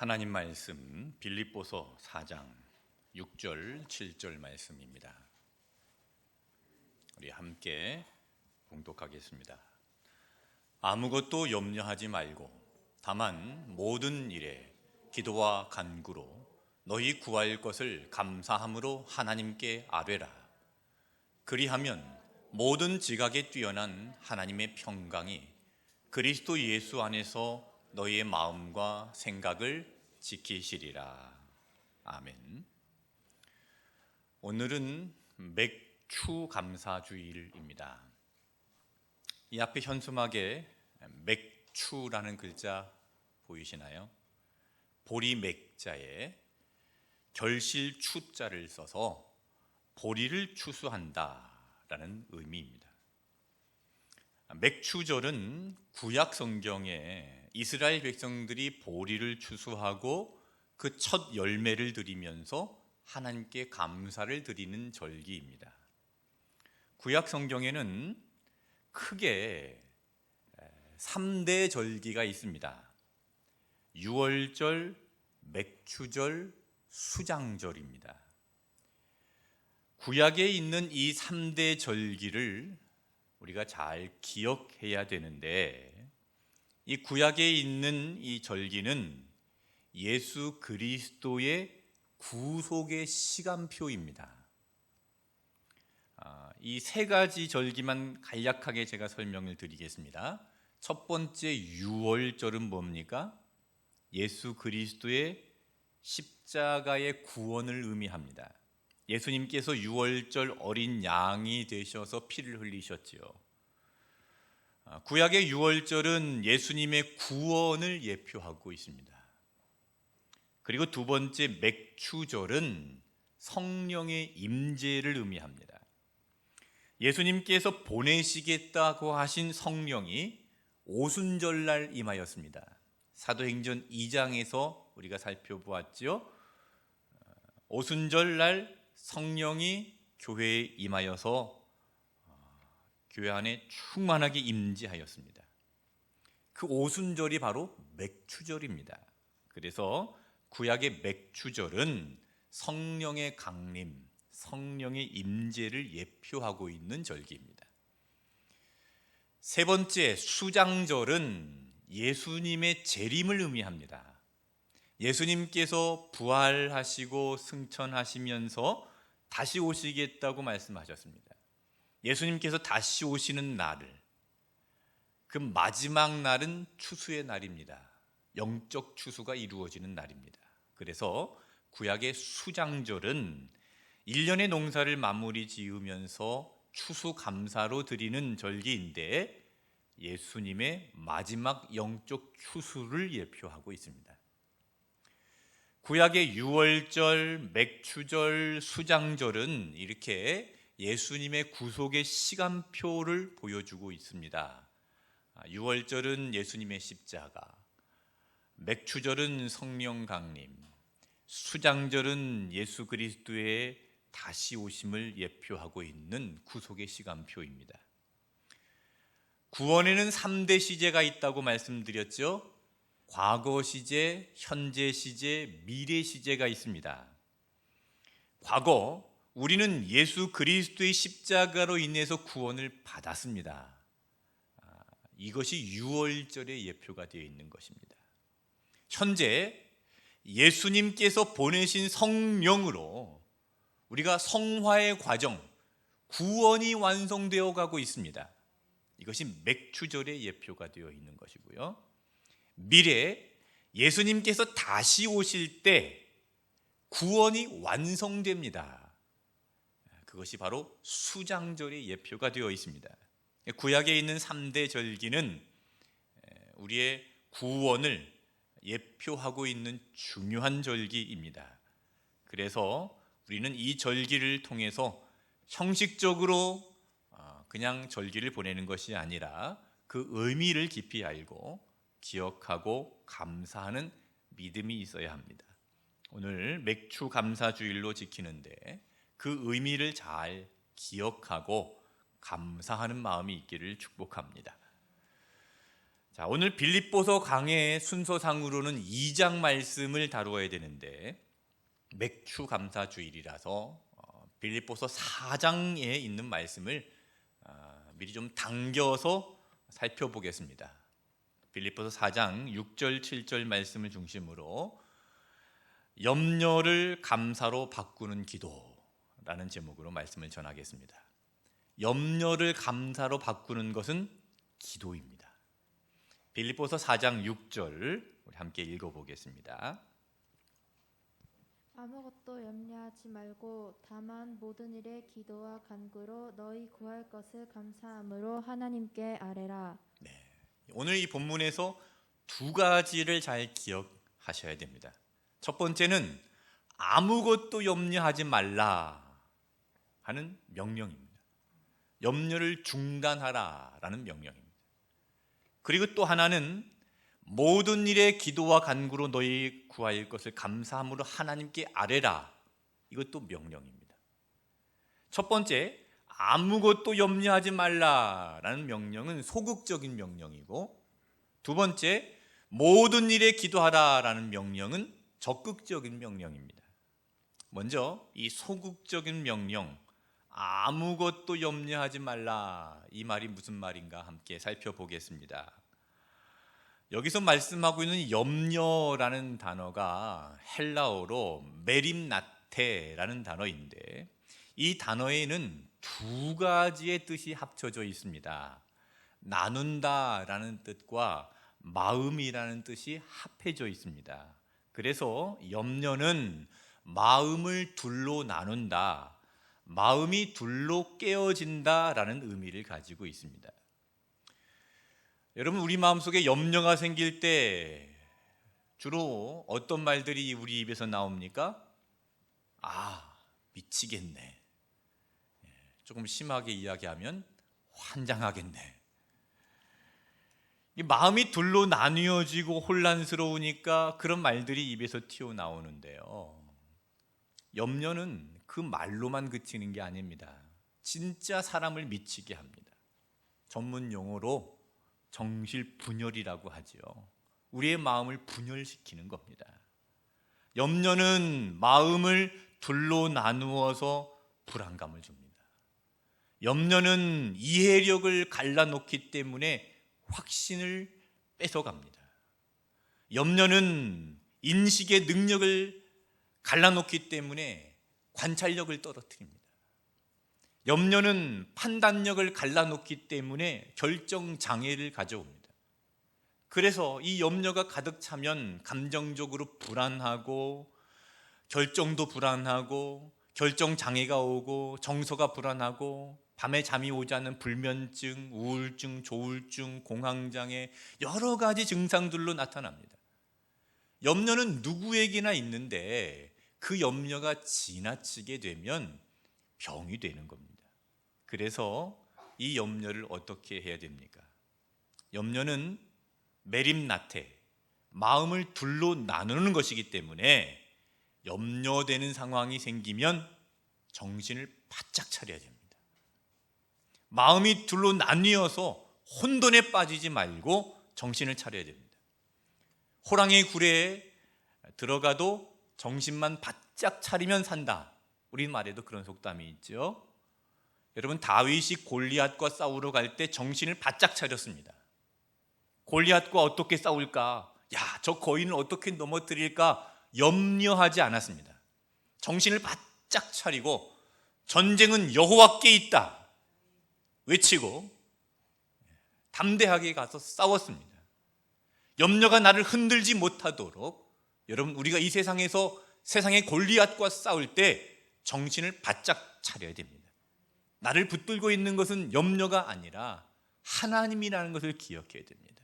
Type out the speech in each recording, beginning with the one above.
하나님 말씀 빌립보서 4장 6절 7절 말씀입니다. 우리 함께 봉독하겠습니다. 아무것도 염려하지 말고 다만 모든 일에 기도와 간구로 너희 구할 것을 감사함으로 하나님께 아뢰라. 그리하면 모든 지각에 뛰어난 하나님의 평강이 그리스도 예수 안에서 너희의 마음과 생각을 지키시리라. 아멘. 오늘은 맥추 감사주일입니다. 이 앞에 현수막에 맥추라는 글자 보이시나요? 보리 맥자에 결실 추자를 써서 보리를 추수한다라는 의미입니다. 맥추절은 구약 성경에 이스라엘 백성들이 보리를 추수하고 그 첫 열매를 드리면서 하나님께 감사를 드리는 절기입니다. 구약 성경에는 크게 3대 절기가 있습니다. 유월절, 맥추절, 수장절입니다. 구약에 있는 이 3대 절기를 우리가 잘 기억해야 되는데, 이 구약에 있는 이 절기는 예수 그리스도의 구속의 시간표입니다. 이 세 가지 절기만 간략하게 제가 설명을 드리겠습니다. 첫 번째 유월절은 뭡니까? 예수 그리스도의 십자가의 구원을 의미합니다. 예수님께서 유월절 어린 양이 되셔서 피를 흘리셨지요. 구약의 유월절은 예수님의 구원을 예표하고 있습니다. 그리고 두 번째 맥추절은 성령의 임재를 의미합니다. 예수님께서 보내시겠다고 하신 성령이 오순절날 임하였습니다. 사도행전 2장에서 우리가 살펴보았죠. 오순절날 성령이 교회에 임하여서 교회 안에 충만하게 임재하였습니다. 그 오순절이 바로 맥추절입니다. 그래서 구약의 맥추절은 성령의 강림, 성령의 임재를 예표하고 있는 절기입니다. 세 번째 수장절은 예수님의 재림을 의미합니다. 예수님께서 부활하시고 승천하시면서 다시 오시겠다고 말씀하셨습니다. 예수님께서 다시 오시는 날을, 그 마지막 날은 추수의 날입니다. 영적 추수가 이루어지는 날입니다. 그래서 구약의 수장절은 1년의 농사를 마무리 지으면서 추수감사로 드리는 절기인데 예수님의 마지막 영적 추수를 예표하고 있습니다. 구약의 유월절, 맥추절, 수장절은 이렇게 예수님의 구속의 시간표를 보여주고 있습니다. 유월절은 예수님의 십자가, 맥추절은 성령 강림, 수장절은 예수 그리스도의 다시 오심을 예표하고 있는 구속의 시간표입니다. 구원에는 3대 시제가 있다고 말씀드렸죠. 과거 시제, 현재 시제, 미래 시제가 있습니다. 과거, 우리는 예수 그리스도의 십자가로 인해서 구원을 받았습니다. 이것이 유월절의 예표가 되어 있는 것입니다. 현재 예수님께서 보내신 성령으로 우리가 성화의 과정, 구원이 완성되어 가고 있습니다. 이것이 맥추절의 예표가 되어 있는 것이고요. 미래, 예수님께서 다시 오실 때 구원이 완성됩니다. 그것이 바로 수장절의 예표가 되어 있습니다. 구약에 있는 3대 절기는 우리의 구원을 예표하고 있는 중요한 절기입니다. 그래서 우리는 이 절기를 통해서 형식적으로 그냥 절기를 보내는 것이 아니라 그 의미를 깊이 알고 기억하고 감사하는 믿음이 있어야 합니다. 오늘 맥추 감사주일로 지키는데 그 의미를 잘 기억하고 감사하는 마음이 있기를 축복합니다. 자, 오늘 빌립보서 강의 순서상으로는 2장 말씀을 다루어야 되는데 맥주 감사 주일이라서 빌립보서 4장에 있는 말씀을 미리 좀 당겨서 살펴보겠습니다. 빌립보서 4장 6절 7절 말씀을 중심으로 염려를 감사로 바꾸는 기도라는 제목으로 말씀을 전하겠습니다. 염려를 감사로 바꾸는 것은 기도입니다. 빌립보서 4장 6절 우리 함께 읽어보겠습니다. 아무것도 염려하지 말고 다만 모든 일에 기도와 간구로 너희 구할 것을 감사함으로 하나님께 아뢰라. 오늘 이 본문에서 두 가지를 잘 기억하셔야 됩니다. 첫 번째는 아무것도 염려하지 말라 하는 명령입니다. 염려를 중단하라라는 명령입니다. 그리고 또 하나는 모든 일에 기도와 간구로 너희 구할 것을 감사함으로 하나님께 아뢰라. 이것도 명령입니다. 첫 번째, 아무것도 염려하지 말라라는 명령은 소극적인 명령이고, 두 번째, 모든 일에 기도하라라는 명령은 적극적인 명령입니다. 먼저 이 소극적인 명령, 아무것도 염려하지 말라, 이 말이 무슨 말인가 함께 살펴보겠습니다. 여기서 말씀하고 있는 염려라는 단어가 헬라어로 메림나테라는 단어인데, 이 단어에는 두 가지의 뜻이 합쳐져 있습니다. 나눈다라는 뜻과 마음이라는 뜻이 합해져 있습니다. 그래서 염려는 마음을 둘로 나눈다, 마음이 둘로 깨어진다라는 의미를 가지고 있습니다. 여러분, 우리 마음속에 염려가 생길 때 주로 어떤 말들이 우리 입에서 나옵니까? 미치겠네. 조금 심하게 이야기하면 환장하겠네. 이 마음이 둘로 나뉘어지고 혼란스러우니까 그런 말들이 입에서 튀어나오는데요. 염려는 그 말로만 그치는 게 아닙니다. 진짜 사람을 미치게 합니다. 전문 용어로 정신분열이라고 하죠. 우리의 마음을 분열시키는 겁니다. 염려는 마음을 둘로 나누어서 불안감을 줍니다. 염려는 이해력을 갈라놓기 때문에 확신을 뺏어갑니다. 염려는 인식의 능력을 갈라놓기 때문에 관찰력을 떨어뜨립니다. 염려는 판단력을 갈라놓기 때문에 결정 장애를 가져옵니다. 그래서 이 염려가 가득 차면 감정적으로 불안하고, 결정도 불안하고, 결정 장애가 오고, 정서가 불안하고, 밤에 잠이 오지 않는 불면증, 우울증, 조울증, 공황장애, 여러 가지 증상들로 나타납니다. 염려는 누구에게나 있는데 그 염려가 지나치게 되면 병이 되는 겁니다. 그래서 이 염려를 어떻게 해야 됩니까? 염려는 메림나테, 마음을 둘로 나누는 것이기 때문에 염려되는 상황이 생기면 정신을 바짝 차려야 됩니다. 마음이 둘로 나뉘어서 혼돈에 빠지지 말고 정신을 차려야 됩니다. 호랑이 굴에 들어가도 정신만 바짝 차리면 산다. 우리 말에도 그런 속담이 있죠. 여러분, 다윗이 골리앗과 싸우러 갈 때 정신을 바짝 차렸습니다. 골리앗과 어떻게 싸울까? 저 거인을 어떻게 넘어뜨릴까? 염려하지 않았습니다. 정신을 바짝 차리고 전쟁은 여호와께 있다 외치고 담대하게 가서 싸웠습니다. 염려가 나를 흔들지 못하도록, 여러분, 우리가 이 세상에서 세상의 골리앗과 싸울 때 정신을 바짝 차려야 됩니다. 나를 붙들고 있는 것은 염려가 아니라 하나님이라는 것을 기억해야 됩니다.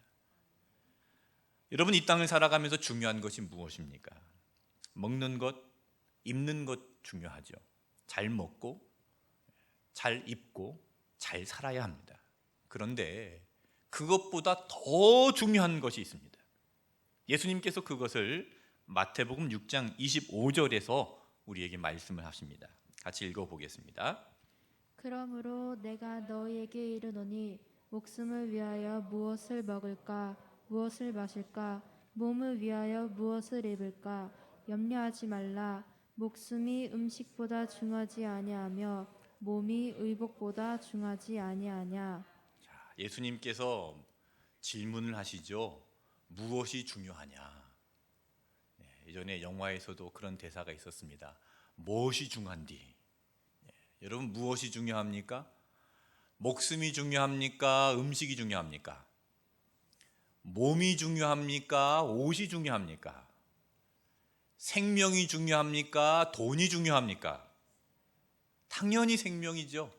여러분, 이 땅을 살아가면서 중요한 것이 무엇입니까? 먹는 것, 입는 것 중요하죠. 잘 먹고 잘 입고 잘 살아야 합니다. 그런데 그것보다 더 중요한 것이 있습니다. 예수님께서 그것을 마태복음 6장 25절에서 우리에게 말씀을 하십니다. 같이 읽어보겠습니다. 그러므로 내가 너희에게 이르노니 목숨을 위하여 무엇을 먹을까? 무엇을 마실까? 몸을 위하여 무엇을 입을까? 염려하지 말라. 목숨이 음식보다 중하지 아니하며 몸이 의복보다 중하지 아니하냐. 예수님께서 질문을 하시죠. 무엇이 중요하냐? 예전에 영화에서도 그런 대사가 있었습니다. 무엇이 중한디? 여러분, 무엇이 중요합니까? 목숨이 중요합니까? 음식이 중요합니까? 몸이 중요합니까? 옷이 중요합니까? 생명이 중요합니까? 돈이 중요합니까? 당연히 생명이죠.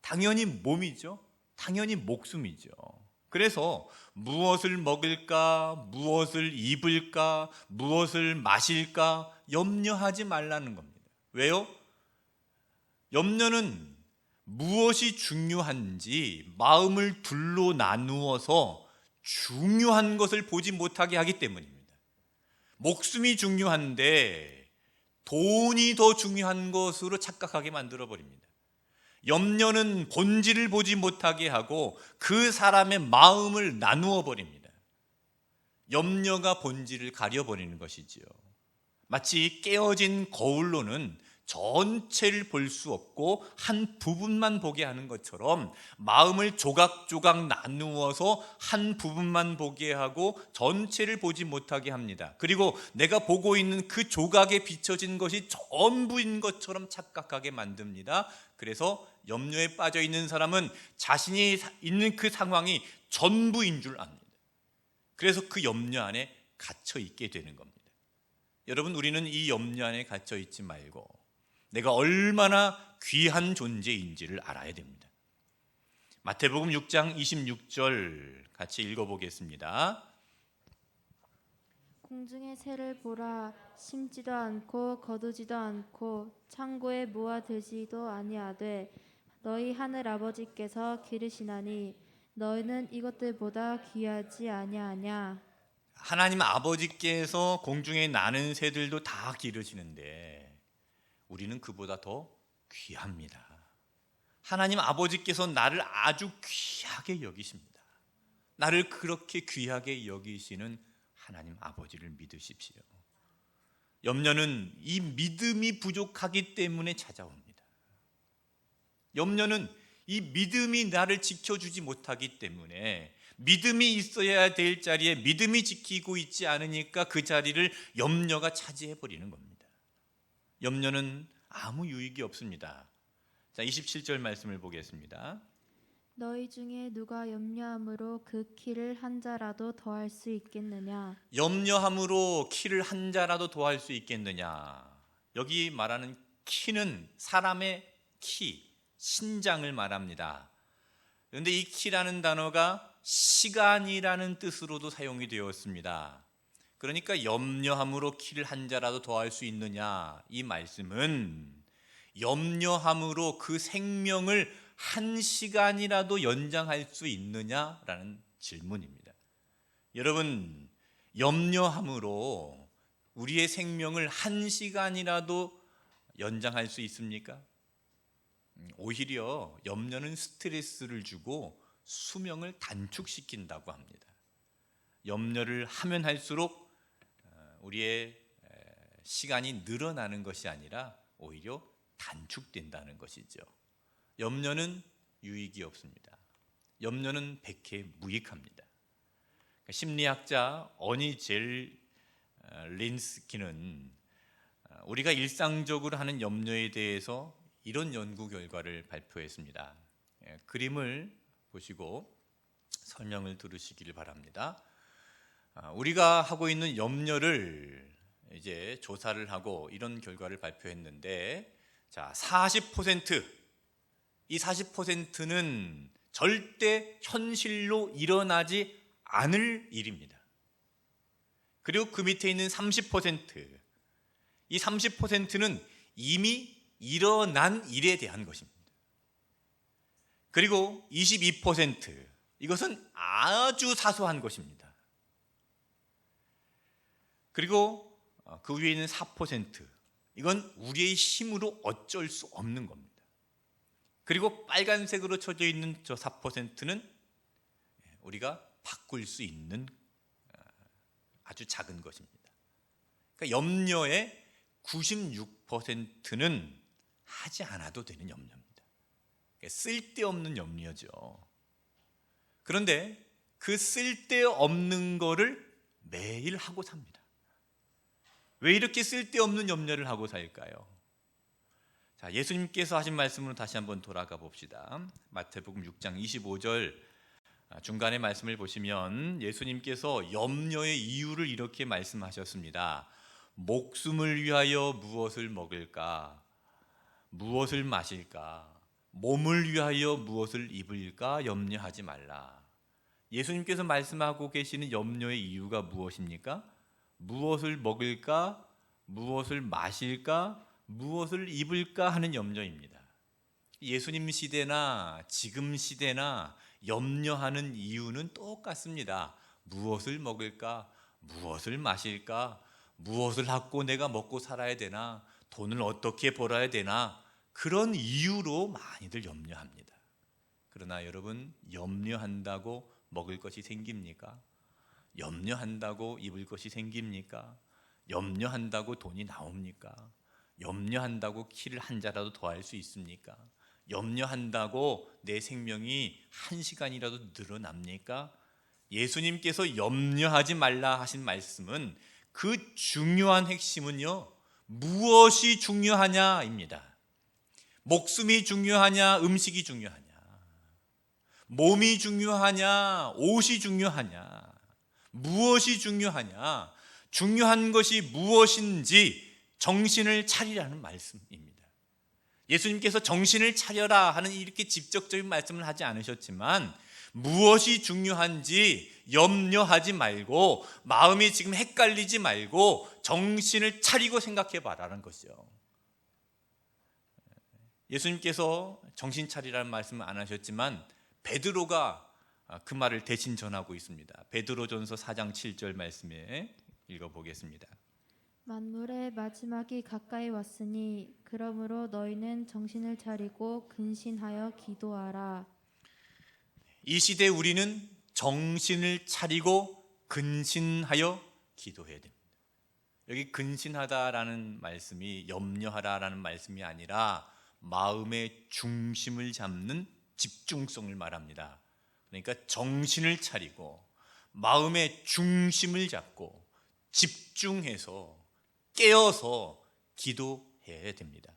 당연히 몸이죠. 당연히 목숨이죠. 그래서 무엇을 먹을까? 무엇을 입을까? 무엇을 마실까? 염려하지 말라는 겁니다. 왜요? 염려는 무엇이 중요한지 마음을 둘로 나누어서 중요한 것을 보지 못하게 하기 때문입니다. 목숨이 중요한데 돈이 더 중요한 것으로 착각하게 만들어버립니다. 염려는 본질을 보지 못하게 하고 그 사람의 마음을 나누어 버립니다. 염려가 본질을 가려버리는 것이지요. 마치 깨어진 거울로는 전체를 볼 수 없고 한 부분만 보게 하는 것처럼 마음을 조각조각 나누어서 한 부분만 보게 하고 전체를 보지 못하게 합니다. 그리고 내가 보고 있는 그 조각에 비춰진 것이 전부인 것처럼 착각하게 만듭니다. 그래서 염려에 빠져 있는 사람은 자신이 있는 그 상황이 전부인 줄 압니다. 그래서 그 염려 안에 갇혀 있게 되는 겁니다. 여러분, 우리는 이 염려 안에 갇혀 있지 말고 내가 얼마나 귀한 존재인지를 알아야 됩니다. 마태복음 6장 26절 같이 읽어보겠습니다. 공중의 새를 보라. 심지도 않고 거두지도 않고 창고에 모아두지도 아니하되 너희 하늘 아버지께서 기르시나니 너희는 이것들보다 귀하지 아니하냐. 하나님 아버지께서 공중에 나는 새들도 다 기르시는데 우리는 그보다 더 귀합니다. 하나님 아버지께서 나를 아주 귀하게 여기십니다. 나를 그렇게 귀하게 여기시는 하나님 아버지를 믿으십시오. 염려는 이 믿음이 부족하기 때문에 찾아옵니다. 염려는 이 믿음이 나를 지켜주지 못하기 때문에, 믿음이 있어야 될 자리에 믿음이 지키고 있지 않으니까 그 자리를 염려가 차지해버리는 겁니다. 염려는 아무 유익이 없습니다. 자, 27절 말씀을 보겠습니다. 너희 중에 누가 염려함으로 그 키를 한 자라도 더할 수 있겠느냐. 염려함으로 키를 한 자라도 더할 수 있겠느냐. 여기 말하는 키는 사람의 키, 신장을 말합니다. 그런데 이 키라는 단어가 시간이라는 뜻으로도 사용이 되었습니다. 그러니까 염려함으로 키를 한 자라도 더할 수 있느냐, 이 말씀은 염려함으로 그 생명을 한 시간이라도 연장할 수 있느냐라는 질문입니다. 여러분, 염려함으로 우리의 생명을 한 시간이라도 연장할 수 있습니까? 오히려 염려는 스트레스를 주고 수명을 단축시킨다고 합니다. 염려를 하면 할수록 우리의 시간이 늘어나는 것이 아니라 오히려 단축된다는 것이죠. 염려는 유익이 없습니다. 염려는 백해 무익합니다. 심리학자 어니 젤 린스키는 우리가 일상적으로 하는 염려에 대해서 이런 연구 결과를 발표했습니다. 그림을 보시고 설명을 들으시길 바랍니다. 우리가 하고 있는 염려를 이제 조사를 하고 이런 결과를 발표했는데, 자, 40%, 이 40%는 절대 현실로 일어나지 않을 일입니다. 그리고 그 밑에 있는 30%, 이 30%는 이미 일어난 일에 대한 것입니다. 그리고 22%, 이것은 아주 사소한 것입니다. 그리고 그 위에 있는 4%, 이건 우리의 힘으로 어쩔 수 없는 겁니다. 그리고 빨간색으로 쳐져 있는 저 4%는 우리가 바꿀 수 있는 아주 작은 것입니다. 그러니까 염려의 96%는 하지 않아도 되는 염려입니다. 쓸데없는 염려죠. 그런데 그 쓸데없는 거를 매일 하고 삽니다. 왜 이렇게 쓸데없는 염려를 하고 살까요? 자, 예수님께서 하신 말씀으로 다시 한번 돌아가 봅시다. 마태복음 6장 25절 중간의 말씀을 보시면 예수님께서 염려의 이유를 이렇게 말씀하셨습니다. 목숨을 위하여 무엇을 먹을까? 무엇을 마실까? 몸을 위하여 무엇을 입을까? 염려하지 말라. 예수님께서 말씀하고 계시는 염려의 이유가 무엇입니까? 무엇을 먹을까? 무엇을 마실까? 무엇을 입을까 하는 염려입니다. 예수님 시대나 지금 시대나 염려하는 이유는 똑같습니다. 무엇을 먹을까? 무엇을 마실까? 무엇을 갖고 내가 먹고 살아야 되나? 돈을 어떻게 벌어야 되나? 그런 이유로 많이들 염려합니다. 그러나 여러분, 염려한다고 먹을 것이 생깁니까? 염려한다고 입을 것이 생깁니까? 염려한다고 돈이 나옵니까? 염려한다고 키를 한 자라도 더 할 수 있습니까? 염려한다고 내 생명이 한 시간이라도 늘어납니까? 예수님께서 염려하지 말라 하신 말씀은 그 중요한 핵심은요, 무엇이 중요하냐입니다. 목숨이 중요하냐, 음식이 중요하냐, 몸이 중요하냐, 옷이 중요하냐, 무엇이 중요하냐, 중요한 것이 무엇인지 정신을 차리라는 말씀입니다. 예수님께서 정신을 차려라 하는 이렇게 직접적인 말씀을 하지 않으셨지만 무엇이 중요한지 염려하지 말고 마음이 지금 헷갈리지 말고 정신을 차리고 생각해 봐라는 것이죠. 예수님께서 정신 차리라는 말씀을 안 하셨지만 베드로가 그 말을 대신 전하고 있습니다. 베드로전서 4장 7절 말씀에 읽어보겠습니다. 만물의 마지막이 가까이 왔으니 그러므로 너희는 정신을 차리고 근신하여 기도하라. 이 시대에 우리는 정신을 차리고 근신하여 기도해야 됩니다. 여기 근신하다라는 말씀이 염려하라라는 말씀이 아니라 마음의 중심을 잡는 집중성을 말합니다. 그러니까 정신을 차리고 마음의 중심을 잡고 집중해서 깨어서 기도해야 됩니다.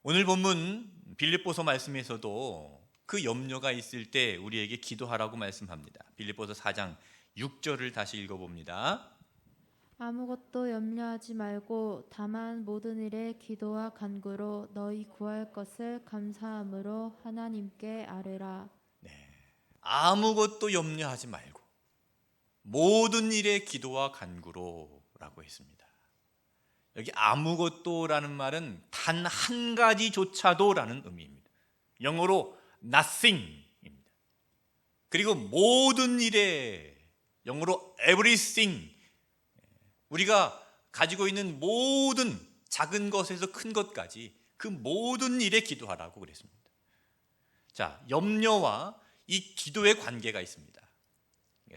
오늘 본문 빌립보서 말씀에서도 그 염려가 있을 때 우리에게 기도하라고 말씀합니다. 빌립보서 4장 6절을 다시 읽어봅니다. 아무것도 염려하지 말고 다만 모든 일에 기도와 간구로 너희 구할 것을 감사함으로 하나님께 아뢰라. 아무것도 염려하지 말고 모든 일에 기도와 간구로라고 했습니다. 여기 아무것도라는 말은 단 한 가지조차도라는 의미입니다. 영어로 nothing입니다. 그리고 모든 일에 영어로 everything, 우리가 가지고 있는 모든 작은 것에서 큰 것까지 그 모든 일에 기도하라고 그랬습니다. 자, 염려와 이 기도의 관계가 있습니다.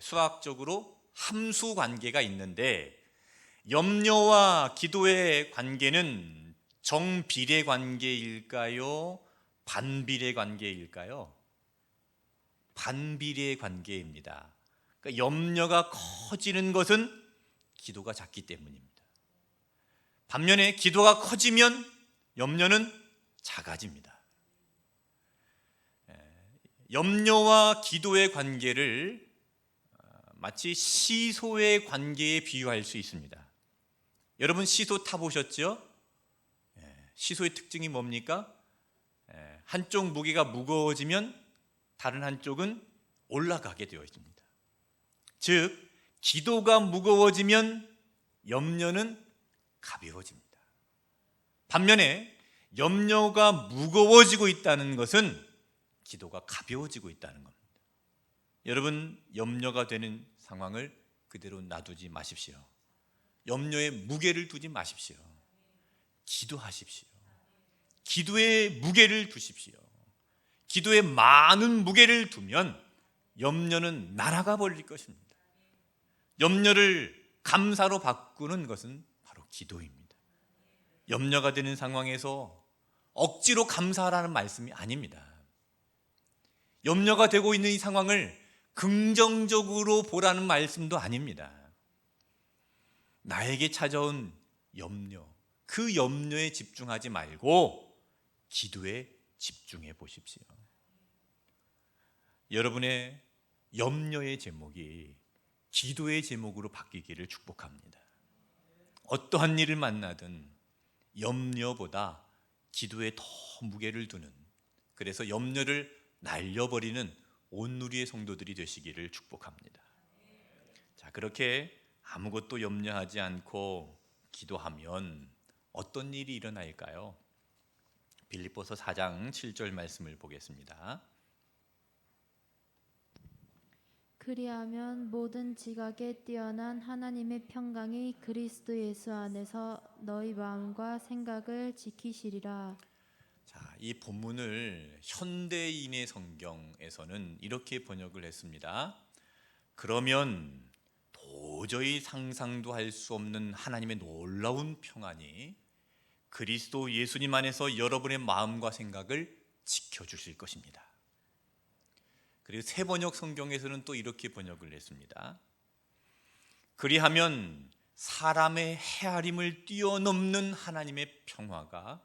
수학적으로 함수 관계가 있는데 염려와 기도의 관계는 정비례 관계일까요? 반비례 관계일까요? 반비례 관계입니다. 그러니까 염려가 커지는 것은 기도가 작기 때문입니다. 반면에 기도가 커지면 염려는 작아집니다. 염려와 기도의 관계를 마치 시소의 관계에 비유할 수 있습니다. 여러분 시소 타보셨죠? 시소의 특징이 뭡니까? 한쪽 무게가 무거워지면 다른 한쪽은 올라가게 되어 있습니다. 즉 기도가 무거워지면 염려는 가벼워집니다. 반면에 염려가 무거워지고 있다는 것은 기도가 가벼워지고 있다는 겁니다. 여러분 염려가 되는 상황을 그대로 놔두지 마십시오. 염려에 무게를 두지 마십시오. 기도하십시오. 기도에 무게를 두십시오. 기도에 많은 무게를 두면 염려는 날아가 버릴 것입니다. 염려를 감사로 바꾸는 것은 바로 기도입니다. 염려가 되는 상황에서 억지로 감사하라는 말씀이 아닙니다. 염려가 되고 있는 이 상황을 긍정적으로 보라는 말씀도 아닙니다. 나에게 찾아온 염려, 그 염려에 집중하지 말고 기도에 집중해 보십시오. 여러분의 염려의 제목이 기도의 제목으로 바뀌기를 축복합니다. 어떠한 일을 만나든 염려보다 기도에 더 무게를 두는, 그래서 염려를 날려버리는 온누리의 성도들이 되시기를 축복합니다. 자, 그렇게 아무것도 염려하지 않고 기도하면 어떤 일이 일어날까요? 빌립보서 4장 7절 말씀을 보겠습니다. 그리하면 모든 지각에 뛰어난 하나님의 평강이 그리스도 예수 안에서 너희 마음과 생각을 지키시리라. 자, 이 본문을 현대인의 성경에서는 이렇게 번역을 했습니다. 그러면 도저히 상상도 할 수 없는 하나님의 놀라운 평안이 그리스도 예수님 안에서 여러분의 마음과 생각을 지켜주실 것입니다. 그리고 새 번역 성경에서는 또 이렇게 번역을 했습니다. 그리하면 사람의 헤아림을 뛰어넘는 하나님의 평화가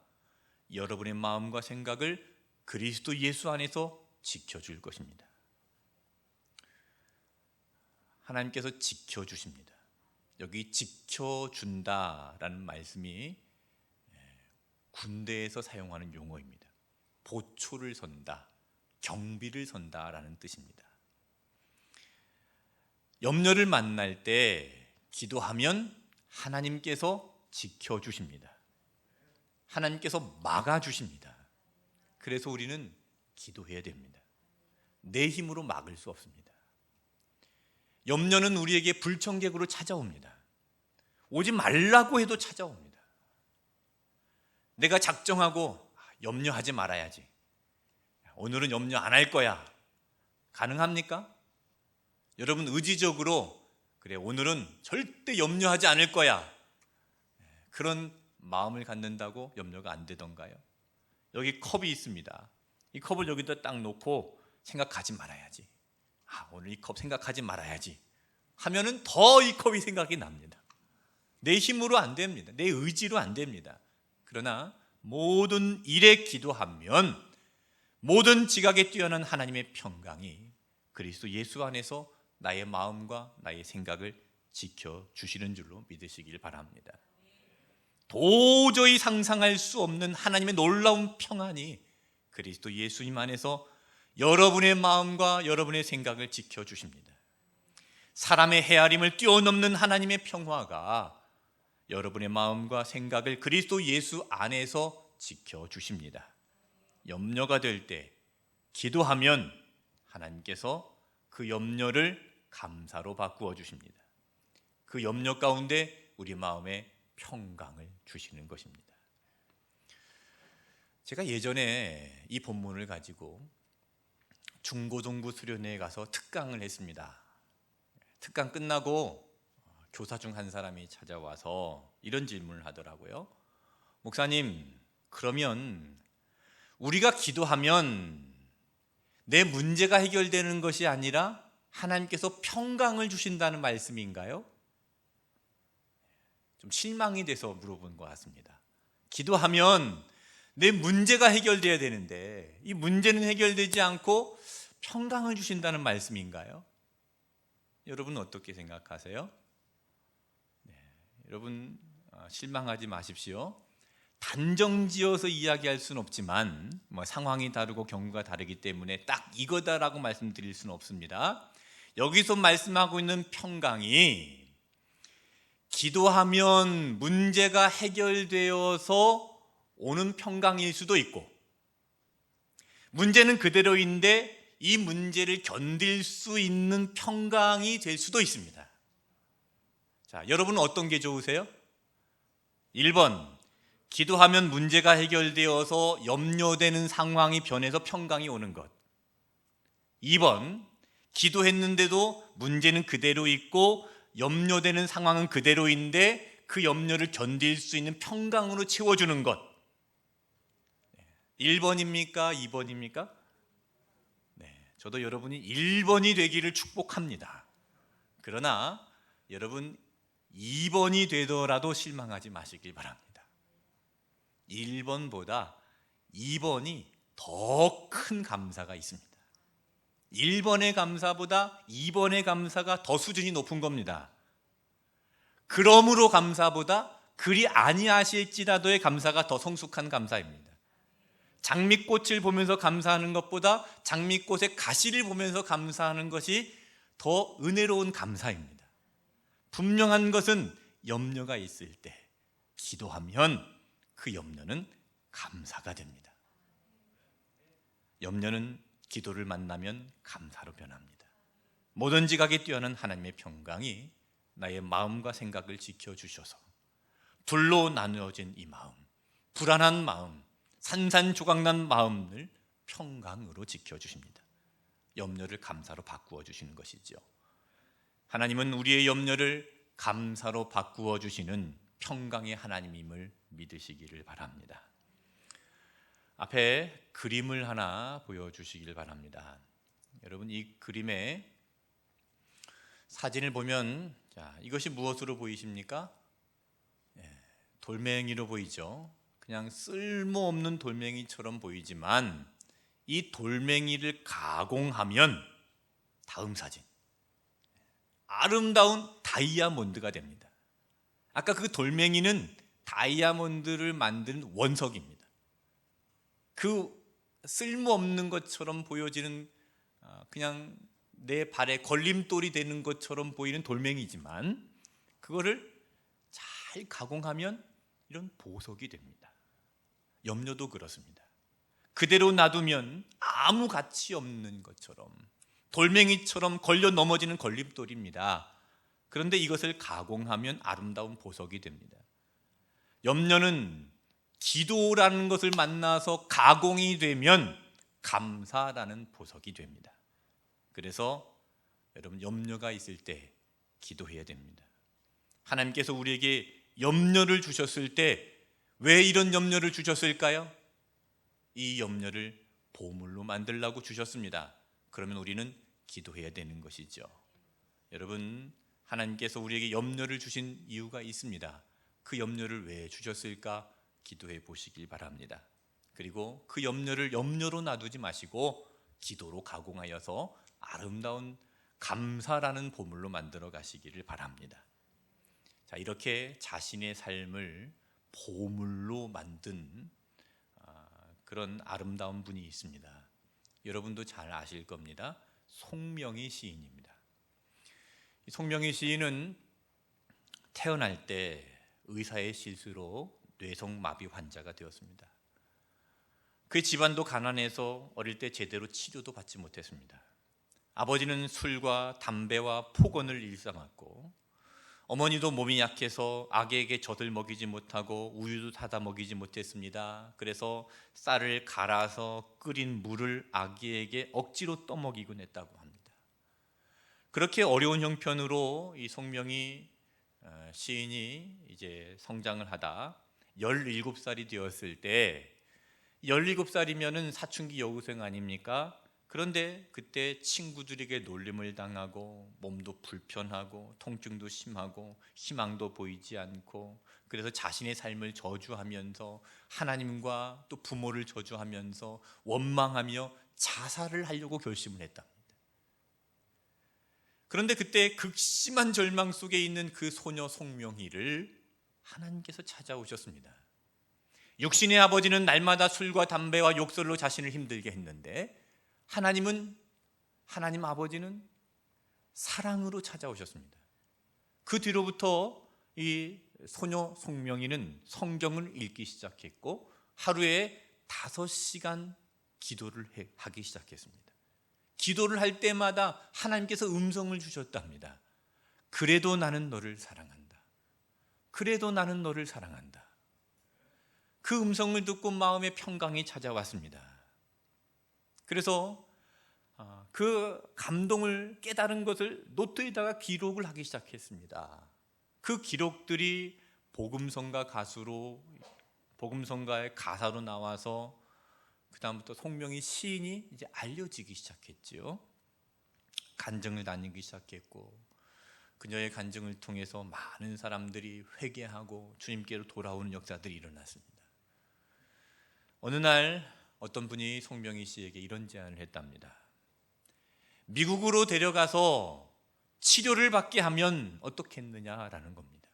여러분의 마음과 생각을 그리스도 예수 안에서 지켜줄 것입니다. 하나님께서 지켜주십니다. 여기 지켜준다라는 말씀이 군대에서 사용하는 용어입니다. 보초를 선다, 경비를 선다라는 뜻입니다. 염려를 만날 때 기도하면 하나님께서 지켜주십니다. 하나님께서 막아주십니다. 그래서 우리는 기도해야 됩니다. 내 힘으로 막을 수 없습니다. 염려는 우리에게 불청객으로 찾아옵니다. 오지 말라고 해도 찾아옵니다. 내가 작정하고 염려하지 말아야지, 오늘은 염려 안 할 거야, 가능합니까? 여러분 의지적으로 그래 오늘은 절대 염려하지 않을 거야, 그런 마음을 갖는다고 염려가 안 되던가요? 여기 컵이 있습니다. 이 컵을 여기다 딱 놓고 생각하지 말아야지, 오늘 이 컵 생각하지 말아야지 하면은 더 이 컵이 생각이 납니다. 내 힘으로 안 됩니다. 내 의지로 안 됩니다. 그러나 모든 일에 기도하면 모든 지각에 뛰어난 하나님의 평강이 그리스도 예수 안에서 나의 마음과 나의 생각을 지켜주시는 줄로 믿으시길 바랍니다. 도저히 상상할 수 없는 하나님의 놀라운 평안이 그리스도 예수님 안에서 여러분의 마음과 여러분의 생각을 지켜주십니다. 사람의 헤아림을 뛰어넘는 하나님의 평화가 여러분의 마음과 생각을 그리스도 예수 안에서 지켜주십니다. 염려가 될 때 기도하면 하나님께서 그 염려를 감사로 바꾸어 주십니다. 그 염려 가운데 우리 마음에 평강을 주시는 것입니다. 제가 예전에 이 본문을 가지고 중고등부 수련회에 가서 특강을 했습니다. 특강 끝나고 교사 중 한 사람이 찾아와서 이런 질문을 하더라고요. 목사님, 그러면 우리가 기도하면 내 문제가 해결되는 것이 아니라 하나님께서 평강을 주신다는 말씀인가요? 좀 실망이 돼서 물어본 것 같습니다. 기도하면 내 문제가 해결돼야 되는데 이 문제는 해결되지 않고 평강을 주신다는 말씀인가요? 여러분 어떻게 생각하세요? 여러분 실망하지 마십시오. 단정지어서 이야기할 수는 없지만 상황이 다르고 경우가 다르기 때문에 딱 이거다라고 말씀드릴 수는 없습니다. 여기서 말씀하고 있는 평강이 기도하면 문제가 해결되어서 오는 평강일 수도 있고, 문제는 그대로인데 이 문제를 견딜 수 있는 평강이 될 수도 있습니다. 자, 여러분은 어떤 게 좋으세요? 1번, 기도하면 문제가 해결되어서 염려되는 상황이 변해서 평강이 오는 것. 2번, 기도했는데도 문제는 그대로 있고 염려되는 상황은 그대로인데 그 염려를 견딜 수 있는 평강으로 채워주는 것. 1번입니까? 2번입니까? 네, 저도 여러분이 1번이 되기를 축복합니다. 그러나 여러분 2번이 되더라도 실망하지 마시길 바랍니다. 1번보다 2번이 더 큰 감사가 있습니다. 1번의 감사보다 2번의 감사가 더 수준이 높은 겁니다. 그러므로 감사보다 그리 아니하실지라도의 감사가 더 성숙한 감사입니다. 장미꽃을 보면서 감사하는 것보다 장미꽃의 가시를 보면서 감사하는 것이 더 은혜로운 감사입니다. 분명한 것은 염려가 있을 때 기도하면 그 염려는 감사가 됩니다. 염려는 기도를 만나면 감사로 변합니다. 뭐든지 가게 뛰어난 하나님의 평강이 나의 마음과 생각을 지켜주셔서 둘로 나누어진 이 마음, 불안한 마음, 산산조각난 마음을 평강으로 지켜주십니다. 염려를 감사로 바꾸어 주시는 것이죠. 하나님은 우리의 염려를 감사로 바꾸어 주시는 평강의 하나님임을 믿으시기를 바랍니다. 앞에 그림을 하나 보여주시길 바랍니다. 여러분, 이 그림의 사진을 보면 이것이 무엇으로 보이십니까? 돌멩이로 보이죠. 그냥 쓸모없는 돌멩이처럼 보이지만 이 돌멩이를 가공하면 다음 사진, 아름다운 다이아몬드가 됩니다. 아까 그 돌멩이는 다이아몬드를 만드는 원석입니다. 그 쓸모없는 것처럼 보여지는 그냥 내 발에 걸림돌이 되는 것처럼 보이는 돌멩이지만 그거를 잘 가공하면 이런 보석이 됩니다. 염려도 그렇습니다. 그대로 놔두면 아무 가치 없는 것처럼 돌멩이처럼 걸려 넘어지는 걸림돌입니다. 그런데 이것을 가공하면 아름다운 보석이 됩니다. 염려는 기도라는 것을 만나서 가공이 되면 감사라는 보석이 됩니다. 그래서 여러분, 염려가 있을 때 기도해야 됩니다. 하나님께서 우리에게 염려를 주셨을 때 왜 이런 염려를 주셨을까요? 이 염려를 보물로 만들라고 주셨습니다. 그러면 우리는 기도해야 되는 것이죠. 여러분, 하나님께서 우리에게 염려를 주신 이유가 있습니다. 그 염려를 왜 주셨을까? 기도해 보시길 바랍니다. 그리고 그 염려를 염려로 놔두지 마시고 기도로 가공하여서 아름다운 감사라는 보물로 만들어 가시기를 바랍니다. 자, 이렇게 자신의 삶을 보물로 만든 그런 아름다운 분이 있습니다. 여러분도 잘 아실 겁니다. 송명희 시인입니다. 송명희 시인은 태어날 때 의사의 실수로 뇌성마비 환자가 되었습니다. 그 집안도 가난해서 어릴 때 제대로 치료도 받지 못했습니다. 아버지는 술과 담배와 폭언을 일삼았고 어머니도 몸이 약해서 아기에게 젖을 먹이지 못하고 우유도 타다 먹이지 못했습니다. 그래서 쌀을 갈아서 끓인 물을 아기에게 억지로 떠먹이곤 했다고 합니다. 그렇게 어려운 형편으로 이 송명희 시인이 이제 성장을 하다 17살이 되었을 때 17살이면은 사춘기 여고생 아닙니까? 그런데 그때 친구들에게 놀림을 당하고 몸도 불편하고 통증도 심하고 희망도 보이지 않고 그래서 자신의 삶을 저주하면서 하나님과 또 부모를 저주하면서 원망하며 자살을 하려고 결심을 했답니다. 그런데 그때 극심한 절망 속에 있는 그 소녀 송명희를 하나님께서 찾아오셨습니다. 육신의 아버지는 날마다 술과 담배와 욕설로 자신을 힘들게 했는데 하나님 아버지는 사랑으로 찾아오셨습니다. 그 뒤로부터 이 소녀 송명희는 성경을 읽기 시작했고 하루에 5시간 기도를 하기 시작했습니다. 기도를 할 때마다 하나님께서 음성을 주셨답니다. 그래도 나는 너를 사랑한다. 그래도 나는 너를 사랑한다. 그 음성을 듣고 마음의 평강이 찾아왔습니다. 그래서 그 감동을 깨달은 것을 노트에다가 기록을 하기 시작했습니다. 그 기록들이 복음성가의 가사로 나와서 그 다음부터 송명희 시인이 이제 알려지기 시작했지요. 간증을 다니기 시작했고, 그녀의 간증을 통해서 많은 사람들이 회개하고 주님께로 돌아오는 역사들이 일어났습니다. 어느 날 어떤 분이 송명희 씨에게 이런 제안을 했답니다. 미국으로 데려가서 치료를 받게 하면 어떻겠느냐라는 겁니다.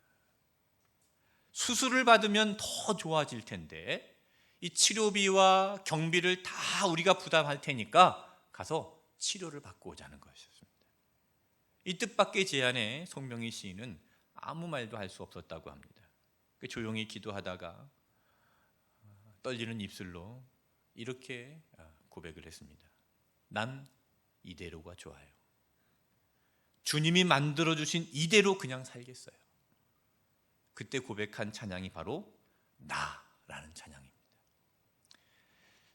수술을 받으면 더 좋아질 텐데 이 치료비와 경비를 다 우리가 부담할 테니까 가서 치료를 받고 오자는 것이었습니다. 이 뜻밖의 제안에 송명희 시인은 아무 말도 할 수 없었다고 합니다. 조용히 기도하다가 떨리는 입술로 이렇게 고백을 했습니다. 난 이대로가 좋아요. 주님이 만들어주신 이대로 그냥 살겠어요. 그때 고백한 찬양이 바로 나라는 찬양입니다.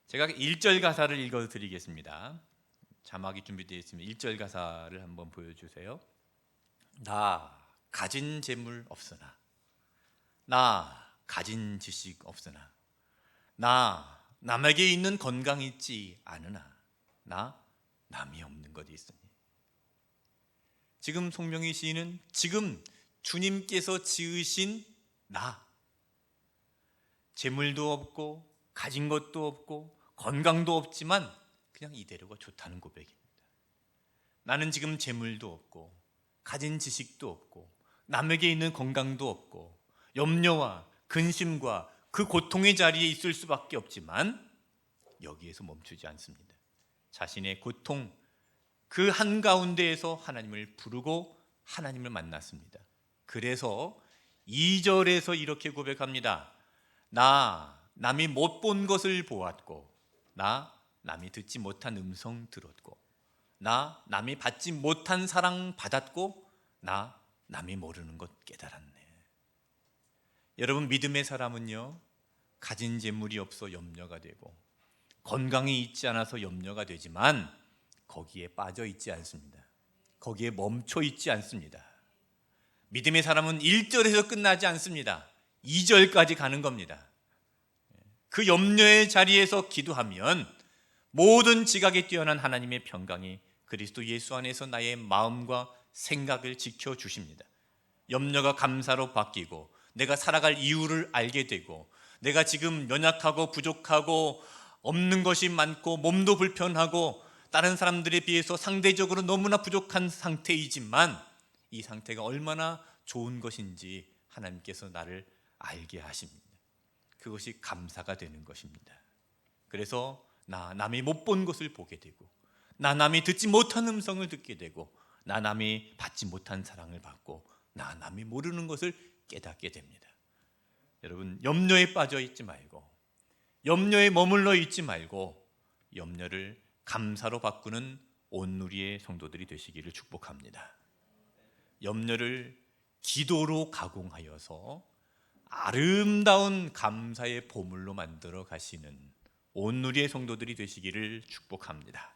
제가 1절 가사를 읽어드리겠습니다. 자막이 준비되어 있습니다. 1절 가사를 한번 보여주세요. 나 가진 재물 없으나, 나 가진 지식 없으나, 나 남에게 있는 건강 있지 않으나, 나 남이 없는 것이 있으니. 지금 송명희 시인은 지금 주님께서 지으신 나, 재물도 없고 가진 것도 없고 건강도 없지만 그냥 이대로가 좋다는 고백입니다. 나는 지금 재물도 없고 가진 지식도 없고 남에게 있는 건강도 없고 염려와 근심과 그 고통의 자리에 있을 수밖에 없지만 여기에서 멈추지 않습니다. 자신의 고통 그 한가운데에서 하나님을 부르고 하나님을 만났습니다. 그래서 2절에서 이렇게 고백합니다. 나 남이 못 본 것을 보았고, 나 남이 듣지 못한 음성 들었고, 나 남이 받지 못한 사랑 받았고, 나 남이 모르는 것 깨달았네. 여러분, 믿음의 사람은요, 가진 재물이 없어 염려가 되고 건강이 있지 않아서 염려가 되지만 거기에 빠져 있지 않습니다. 거기에 멈춰 있지 않습니다. 믿음의 사람은 1절에서 끝나지 않습니다. 2절까지 가는 겁니다. 그 염려의 자리에서 기도하면 모든 지각에 뛰어난 하나님의 평강이 그리스도 예수 안에서 나의 마음과 생각을 지켜주십니다. 염려가 감사로 바뀌고 내가 살아갈 이유를 알게 되고 내가 지금 연약하고 부족하고 없는 것이 많고 몸도 불편하고 다른 사람들에 비해서 상대적으로 너무나 부족한 상태이지만 이 상태가 얼마나 좋은 것인지 하나님께서 나를 알게 하십니다. 그것이 감사가 되는 것입니다. 그래서 나 남이 못 본 것을 보게 되고 나 남이 듣지 못한 음성을 듣게 되고 나 남이 받지 못한 사랑을 받고 나 남이 모르는 것을 깨닫게 됩니다. 여러분, 염려에 빠져 있지 말고 염려에 머물러 있지 말고 염려를 감사로 바꾸는 온누리의 성도들이 되시기를 축복합니다. 염려를 기도로 가공하여서 아름다운 감사의 보물로 만들어 가시는 온누리의 성도들이 되시기를 축복합니다.